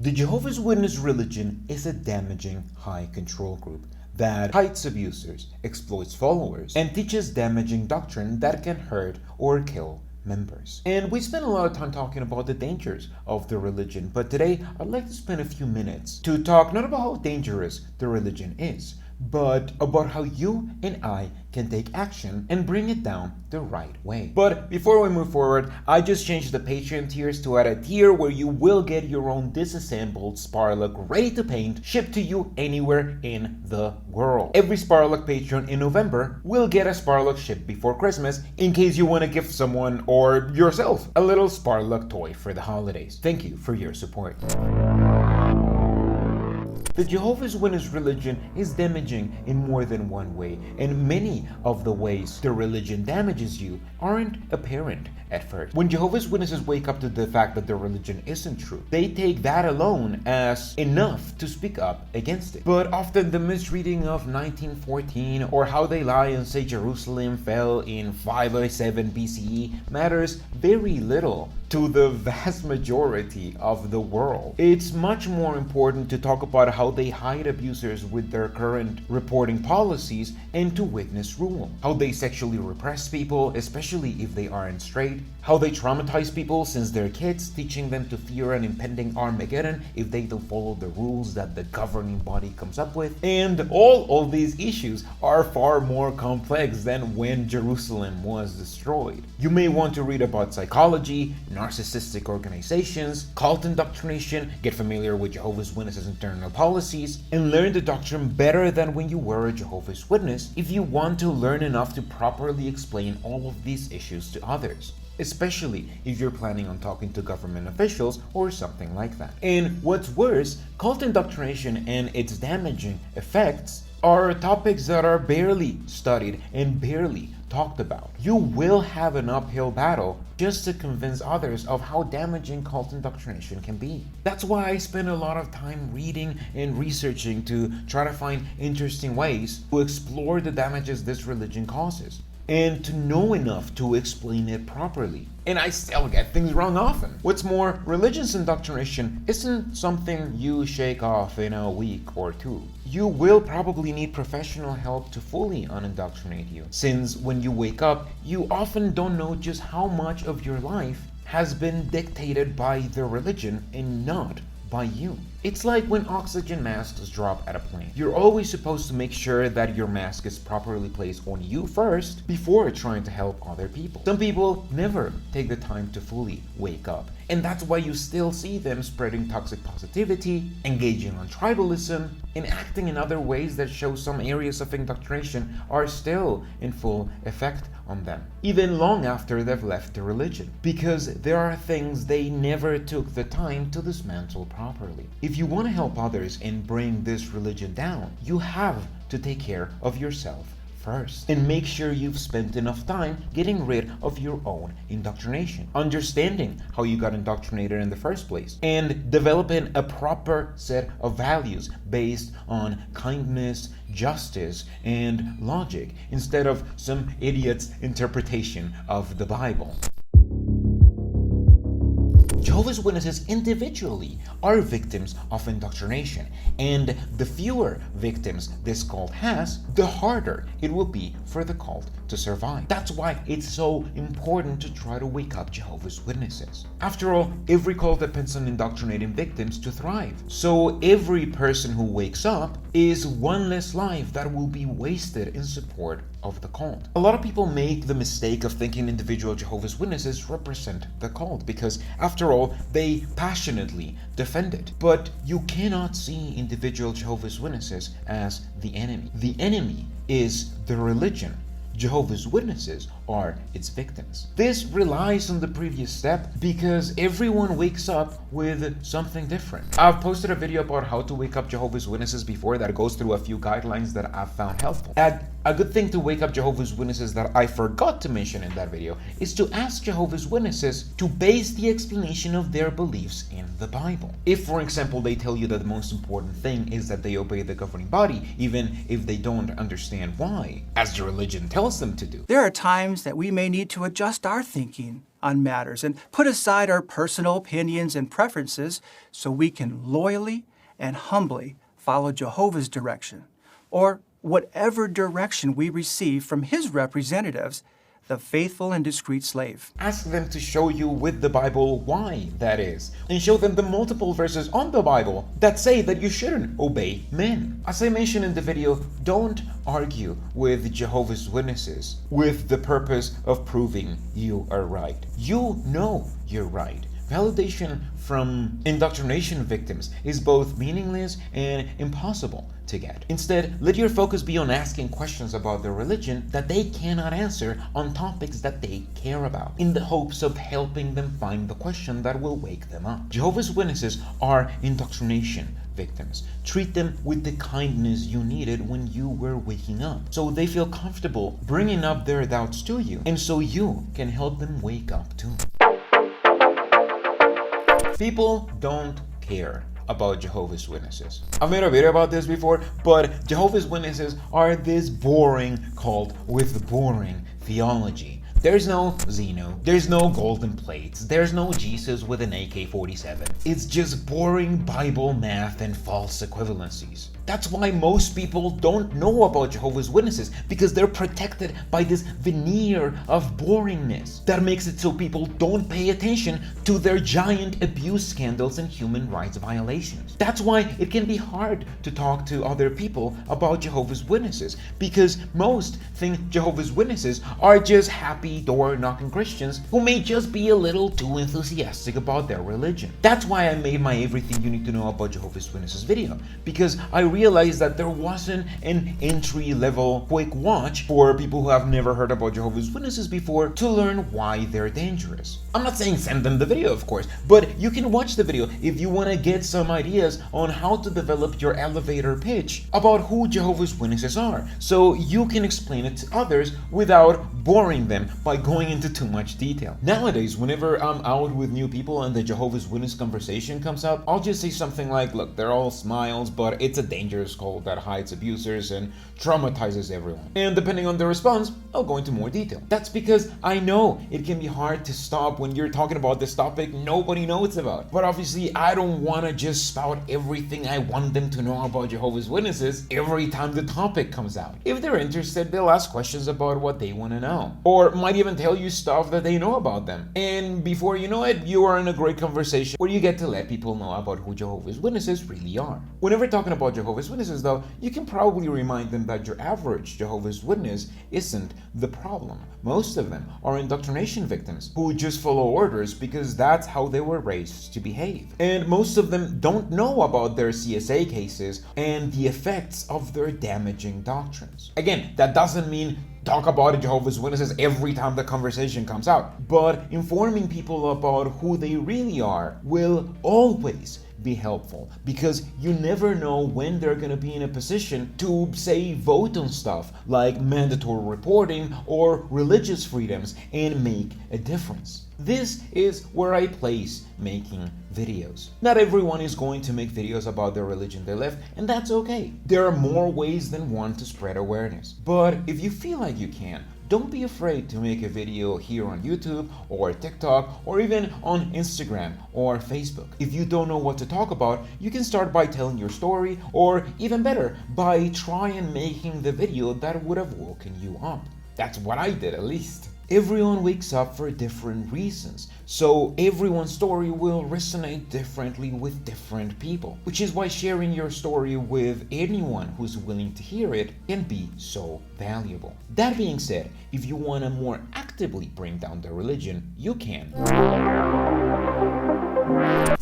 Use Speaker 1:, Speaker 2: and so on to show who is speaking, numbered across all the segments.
Speaker 1: The Jehovah's Witness religion is a damaging high control group that hides abusers, exploits followers, and teaches damaging doctrine that can hurt or kill members. And we spent a lot of time talking about the dangers of the religion, but today I'd like to spend a few minutes to talk not about how dangerous the religion is, but about how you and I can take action and bring it down the right way. But before we move forward, I just changed the Patreon tiers to add a tier where you will get your own disassembled Sparlock ready to paint shipped to you anywhere in the world. Every Sparlock Patreon in November will get a Sparlock shipped before Christmas in case you want to gift someone or yourself a little Sparlock toy for the holidays. Thank you for your support. The Jehovah's Witness religion is damaging in more than one way, and many of the ways the religion damages you aren't apparent at first. When Jehovah's Witnesses wake up to the fact that their religion isn't true, they take that alone as enough to speak up against it. But often the misreading of 1914 or how they lie and say Jerusalem fell in 507 BCE matters very little to the vast majority of the world. It's much more important to talk about how they hide abusers with their current reporting policies and to witness rule, how they sexually repress people, especially if they aren't straight, how they traumatize people since they're kids, teaching them to fear an impending Armageddon if they don't follow the rules that the governing body comes up with. And all of these issues are far more complex than when Jerusalem was destroyed. You may want to read about psychology, narcissistic organizations, cult indoctrination, get familiar with Jehovah's Witnesses' internal policies, and learn the doctrine better than when you were a Jehovah's Witness if you want to learn enough to properly explain all of these issues to others, especially if you're planning on talking to government officials or something like that. And what's worse, cult indoctrination and its damaging effects are topics that are barely studied and barely talked about. You will have an uphill battle just to convince others of how damaging cult indoctrination can be. That's why I spend a lot of time reading and researching to try to find interesting ways to explore the damages this religion causes, and to know enough to explain it properly. And I still get things wrong often. What's more, religious indoctrination isn't something you shake off in a week or two. You will probably need professional help to fully unindoctrinate you, since when you wake up, you often don't know just how much of your life has been dictated by the religion and not by you. It's like when oxygen masks drop at a plane. You're always supposed to make sure that your mask is properly placed on you first before trying to help other people. Some people never take the time to fully wake up, and that's why you still see them spreading toxic positivity, engaging on tribalism, and acting in other ways that show some areas of indoctrination are still in full effect on them, even long after they've left the religion, because there are things they never took the time to dismantle properly. If you want to help others and bring this religion down, you have to take care of yourself first, and make sure you've spent enough time getting rid of your own indoctrination, understanding how you got indoctrinated in the first place, and developing a proper set of values based on kindness, justice, and logic, instead of some idiot's interpretation of the Bible. Jehovah's Witnesses individually are victims of indoctrination, and the fewer victims this cult has, the harder it will be for the cult to survive. That's why it's so important to try to wake up Jehovah's Witnesses. After all, every cult depends on indoctrinating victims to thrive. So every person who wakes up is one less life that will be wasted in support of the cult. A lot of people make the mistake of thinking individual Jehovah's Witnesses represent the cult because, after all, they passionately defend it. But you cannot see individual Jehovah's Witnesses as the enemy. The enemy is the religion. Jehovah's Witnesses are its victims. This relies on the previous step because everyone wakes up with something different. I've posted a video about how to wake up Jehovah's Witnesses before that goes through a few guidelines that I've found helpful. And a good thing to wake up Jehovah's Witnesses that I forgot to mention in that video is to ask Jehovah's Witnesses to base the explanation of their beliefs in the Bible. If, for example, they tell you that the most important thing is that they obey the governing body, even if they don't understand why, as the religion tells them to do.
Speaker 2: There are times that we may need to adjust our thinking on matters and put aside our personal opinions and preferences so we can loyally and humbly follow Jehovah's direction, or whatever direction we receive from his representatives, the faithful and discreet slave.
Speaker 1: Ask them to show you with the Bible why that is, and show them the multiple verses on the Bible that say that you shouldn't obey men. As I mentioned in the video, don't argue with Jehovah's Witnesses with the purpose of proving you are right. You know you're right. Validation from indoctrination victims is both meaningless and impossible to get. Instead, let your focus be on asking questions about their religion that they cannot answer on topics that they care about, in the hopes of helping them find the question that will wake them up. Jehovah's Witnesses are indoctrination victims. Treat them with the kindness you needed when you were waking up, so they feel comfortable bringing up their doubts to you, and so you can help them wake up too. People don't care about Jehovah's Witnesses. I've made a video about this before, but Jehovah's Witnesses are this boring cult with boring theology. There's no Zeno, there's no golden plates, there's no Jesus with an AK-47. It's just boring Bible math and false equivalencies. That's why most people don't know about Jehovah's Witnesses, because they're protected by this veneer of boringness that makes it so people don't pay attention to their giant abuse scandals and human rights violations. That's why it can be hard to talk to other people about Jehovah's Witnesses, because most think Jehovah's Witnesses are just happy door-knocking Christians who may just be a little too enthusiastic about their religion. That's why I made my Everything You Need to Know About Jehovah's Witnesses video, because I realized that there wasn't an entry-level quick watch for people who have never heard about Jehovah's Witnesses before to learn why they're dangerous. I'm not saying send them the video, of course, but you can watch the video if you want to get some ideas on how to develop your elevator pitch about who Jehovah's Witnesses are, so you can explain it to others without boring them by going into too much detail. Nowadays, whenever I'm out with new people and the Jehovah's Witness conversation comes up, I'll just say something like, look, they're all smiles, but it's a dangerous cult that hides abusers and traumatizes everyone. And depending on the response, I'll go into more detail. That's because I know it can be hard to stop when you're talking about this topic nobody knows about. But obviously, I don't want to just spout everything I want them to know about Jehovah's Witnesses every time the topic comes out. If they're interested, they'll ask questions about what they want to know, or might even tell you stuff that they know about them. And before you know it, you are in a great conversation where you get to let people know about who Jehovah's Witnesses really are. Whenever talking about Jehovah's Witnesses though, you can probably remind them that your average Jehovah's Witness isn't the problem. Most of them are indoctrination victims who just follow orders because that's how they were raised to behave. And most of them don't know about their CSA cases and the effects of their damaging doctrines. Again, that doesn't mean talk about Jehovah's Witnesses every time the conversation comes out, but informing people about who they really are will always be helpful, because you never know when they're going to be in a position to, say, vote on stuff like mandatory reporting or religious freedoms and make a difference. This is where I place making videos. Not everyone is going to make videos about the religion they left, and that's okay. There are more ways than one to spread awareness. But if you feel like you can, don't be afraid to make a video here on YouTube or TikTok or even on Instagram or Facebook. If you don't know what to talk about, you can start by telling your story, or even better, by trying making the video that would have woken you up. That's what I did, at least. Everyone wakes up for different reasons, so everyone's story will resonate differently with different people, which is why sharing your story with anyone who's willing to hear it can be so valuable. That being said, if you want to more actively bring down the religion, you can.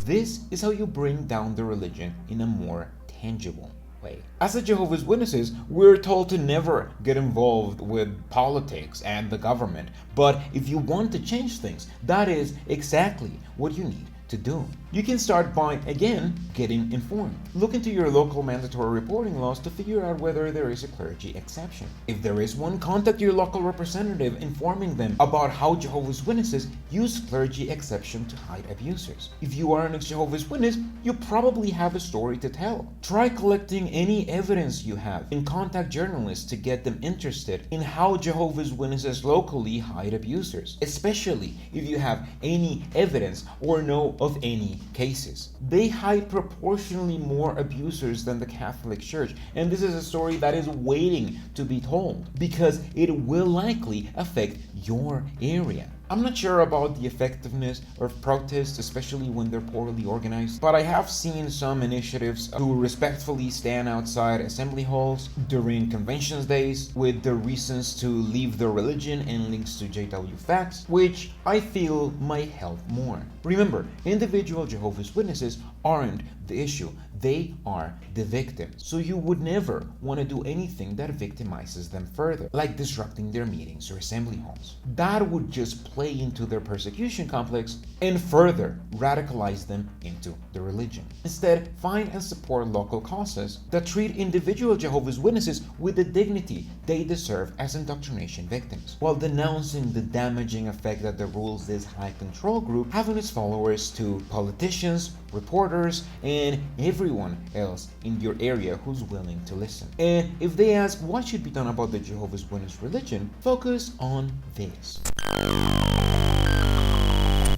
Speaker 1: This is how you bring down the religion in a more tangible way. As the Jehovah's Witnesses, we're told to never get involved with politics and the government, but if you want to change things, that is exactly what you need to do. You can start by, again, getting informed. Look into your local mandatory reporting laws to figure out whether there is a clergy exception. If there is one, contact your local representative informing them about how Jehovah's Witnesses use clergy exception to hide abusers. If you are an ex-Jehovah's Witness, you probably have a story to tell. Try collecting any evidence you have and contact journalists to get them interested in how Jehovah's Witnesses locally hide abusers, especially if you have any evidence or know of any cases. They hide proportionally more abusers than the Catholic Church, and this is a story that is waiting to be told because it will likely affect your area. I'm not sure about the effectiveness of protests, especially when they're poorly organized, but I have seen some initiatives to respectfully stand outside assembly halls during conventions days with the reasons to leave their religion and links to JW facts, which I feel might help more. Remember, individual Jehovah's Witnesses aren't the issue, they are the victims. So you would never want to do anything that victimizes them further, like disrupting their meetings or assembly halls. That would just play into their persecution complex and further radicalize them into the religion. Instead, find and support local causes that treat individual Jehovah's Witnesses with the dignity they deserve as indoctrination victims, while denouncing the damaging effect that the rules this high control group have on its followers to politicians, reporters, and everyone else in your area who's willing to listen. And if they ask what should be done about the Jehovah's Witness religion, focus on this.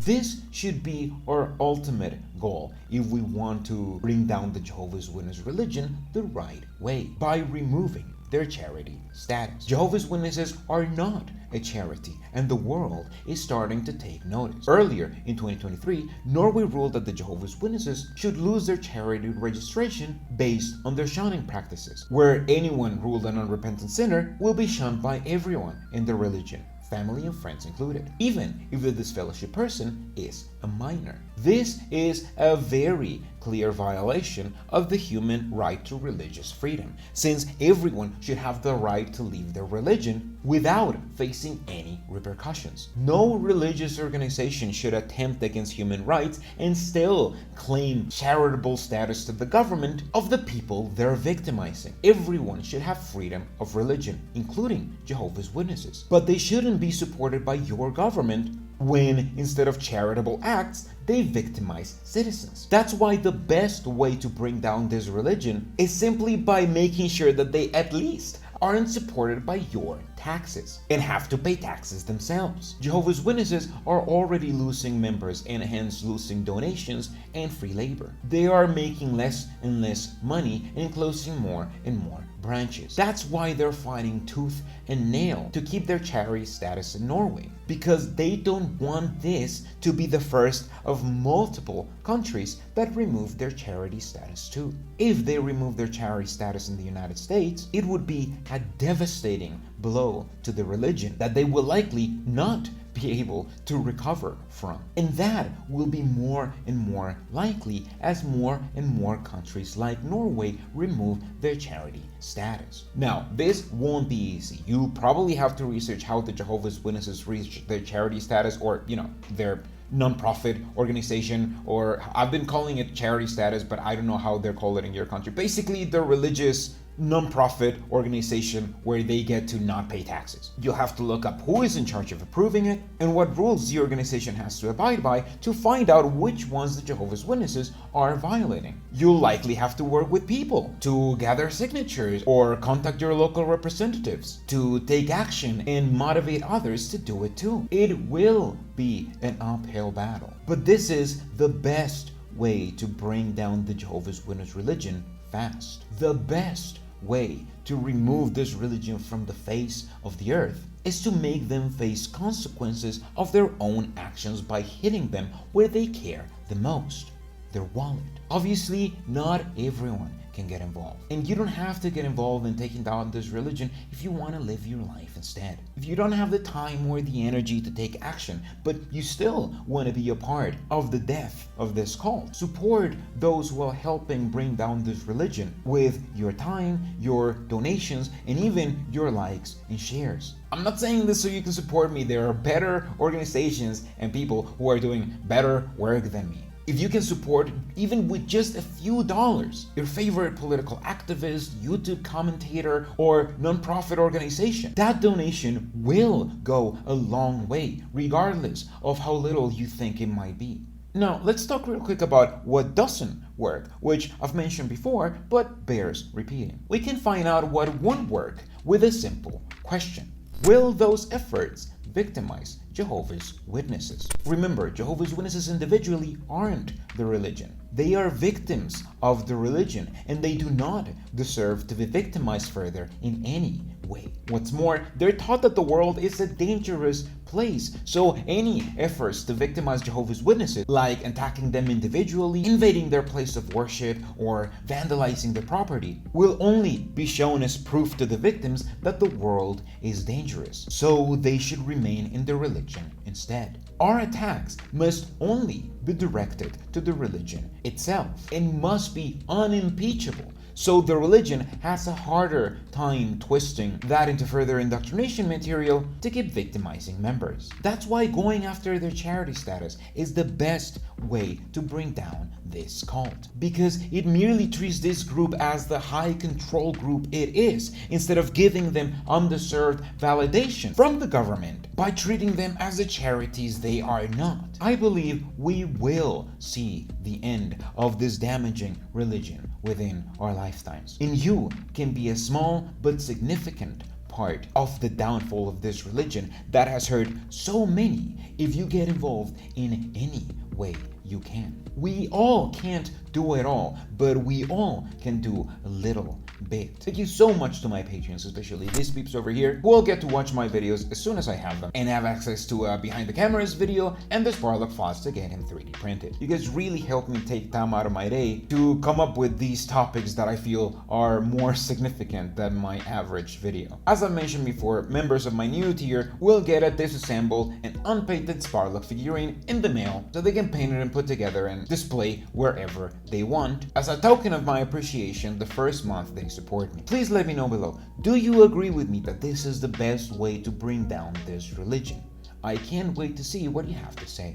Speaker 1: This should be our ultimate goal if we want to bring down the Jehovah's Witness religion the right way, by removing their charity status. Jehovah's Witnesses are not a charity, and the world is starting to take notice. Earlier in 2023, Norway ruled that the Jehovah's Witnesses should lose their charity registration based on their shunning practices, where anyone ruled an unrepentant sinner will be shunned by everyone in the religion, family and friends included, even if the disfellowship person is a minor. This is a very clear violation of the human right to religious freedom, since everyone should have the right to leave their religion without facing any repercussions. No religious organization should attempt against human rights and still claim charitable status to the government of the people they're victimizing. Everyone should have freedom of religion, including Jehovah's Witnesses, but they shouldn't be supported by your government when, instead of charitable acts, they victimize citizens. That's why the best way to bring down this religion is simply by making sure that they at least aren't supported by your taxes and have to pay taxes themselves. Jehovah's Witnesses are already losing members and hence losing donations and free labor. They are making less and less money and closing more and more branches. That's why they're fighting tooth and nail to keep their charity status in Norway, because they don't want this to be the first of multiple countries that remove their charity status too. If they remove their charity status in the United States, it would be a devastating blow to the religion that they will likely not be able to recover from. And that will be more and more likely as more and more countries like Norway remove their charity status. Now, this won't be easy. You probably have to research how the Jehovah's Witnesses reach their charity status, or, their non-profit organization, or I've been calling it charity status, but I don't know how they're called in your country. Basically, the religious non-profit organization where they get to not pay taxes. You'll have to look up who is in charge of approving it and what rules the organization has to abide by to find out which ones the Jehovah's Witnesses are violating. You'll likely have to work with people to gather signatures or contact your local representatives to take action and motivate others to do it too. It will be an uphill battle, but this is the best way to bring down the Jehovah's Witness religion fast. The best way to remove this religion from the face of the earth is to make them face consequences of their own actions by hitting them where they care the most, their wallet. Obviously, not everyone can get involved, and you don't have to get involved in taking down this religion if you want to live your life instead. If you don't have the time or the energy to take action, but you still want to be a part of the death of this cult, support those who are helping bring down this religion with your time, your donations, and even your likes and shares. I'm not saying this so you can support me. There are better organizations and people who are doing better work than me. If you can support, even with just a few dollars, your favorite political activist, YouTube commentator, or nonprofit organization, that donation will go a long way, regardless of how little you think it might be. Now, let's talk real quick about what doesn't work, which I've mentioned before, but bears repeating. We can find out what won't work with a simple question. Will those efforts victimize Jehovah's Witnesses? Remember, Jehovah's Witnesses individually aren't the religion. They are victims of the religion, and they do not deserve to be victimized further in any way. What's more, they're taught that the world is a dangerous place, so any efforts to victimize Jehovah's Witnesses, like attacking them individually, invading their place of worship, or vandalizing their property, will only be shown as proof to the victims that the world is dangerous, so they should remain in their religion instead. Our attacks must only be directed to the religion itself and must be unimpeachable, so the religion has a harder time twisting that into further indoctrination material to keep victimizing members. That's why going after their charity status is the best way to bring down this cult, because it merely treats this group as the high control group it is, instead of giving them undeserved validation from the government by treating them as the charities they are not. I believe we will see the end of this damaging religion within our lifetimes, and you can be a small but significant part of the downfall of this religion that has hurt so many if you get involved in any way you can. We all can't do it all, but we all can do a little bit. Thank you so much to my patrons, especially these peeps over here, who will get to watch my videos as soon as I have them and have access to a behind the cameras video and the Sparlock files to get him 3D printed. You guys really help me take time out of my day to come up with these topics that I feel are more significant than my average video. As I mentioned before, members of my new tier will get a disassembled and unpainted Sparlock figurine in the mail so they can paint it and put together and display wherever they want as a token of my appreciation the first month they support me. Please let me know below, do you agree with me that this is the best way to bring down this religion? I can't wait to see what you have to say.